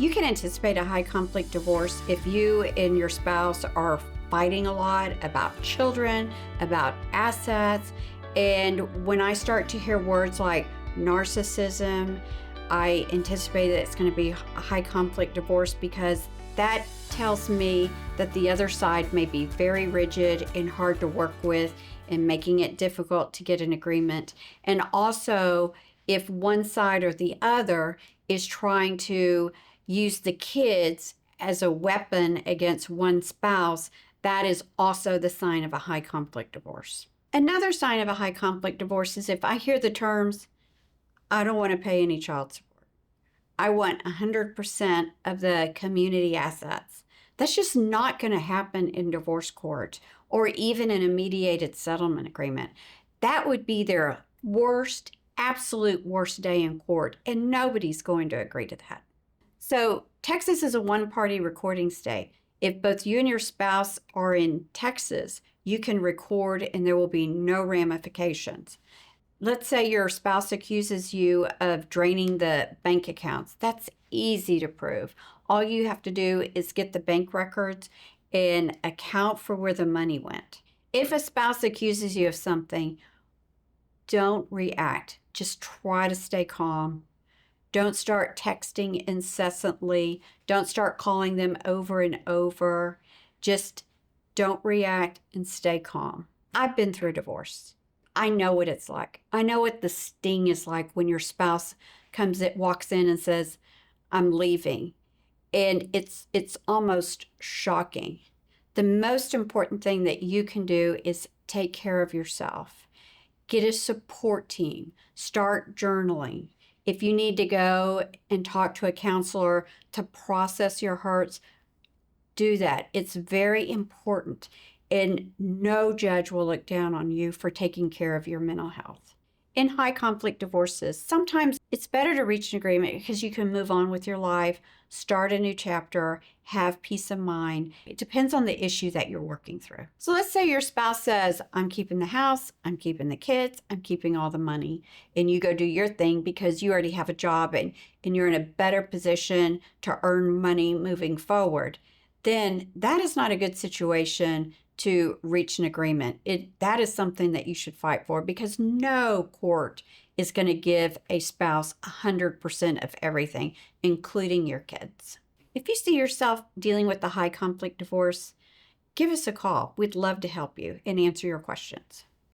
You can anticipate a high conflict divorce if you and your spouse are fighting a lot about children, about assets. And when I start to hear words like narcissism, I anticipate that it's going to be a high conflict divorce because that tells me that the other side may be very rigid and hard to work with and making it difficult to get an agreement. And also, if one side or the other is trying to use the kids as a weapon against one spouse, that is also the sign of a high conflict divorce. Another sign of a high conflict divorce is if I hear the terms, I don't want to pay any child support. I want 100% of the community assets. That's just not going to happen in divorce court or even in a mediated settlement agreement. That would be their worst, absolute worst day in court, and nobody's going to agree to that. So Texas is a one-party recording state. If both you and your spouse are in Texas, you can record and there will be no ramifications. Let's say your spouse accuses you of draining the bank accounts. That's easy to prove. All you have to do is get the bank records and account for where the money went. If a spouse accuses you of something, don't react. Just try to stay calm. Don't start texting incessantly. Don't start calling them over and over. Just don't react and stay calm. I've been through divorce. I know what it's like. I know what the sting is like when your spouse walks in and says, I'm leaving. And it's almost shocking. The most important thing that you can do is take care of yourself. Get a support team. Start journaling. If you need to go and talk to a counselor to process your hurts, do that. It's very important. And no judge will look down on you for taking care of your mental health. In high conflict divorces, sometimes it's better to reach an agreement because you can move on with your life, start a new chapter, have peace of mind. It depends on the issue that you're working through. So let's say your spouse says, I'm keeping the house, I'm keeping the kids, I'm keeping all the money, and you go do your thing because you already have a job and you're in a better position to earn money moving forward. Then that is not a good situation to reach an agreement. That is something that you should fight for because no court is going to give a spouse 100% of everything, including your kids. If you see yourself dealing with a high conflict divorce, give us a call. We'd love to help you and answer your questions.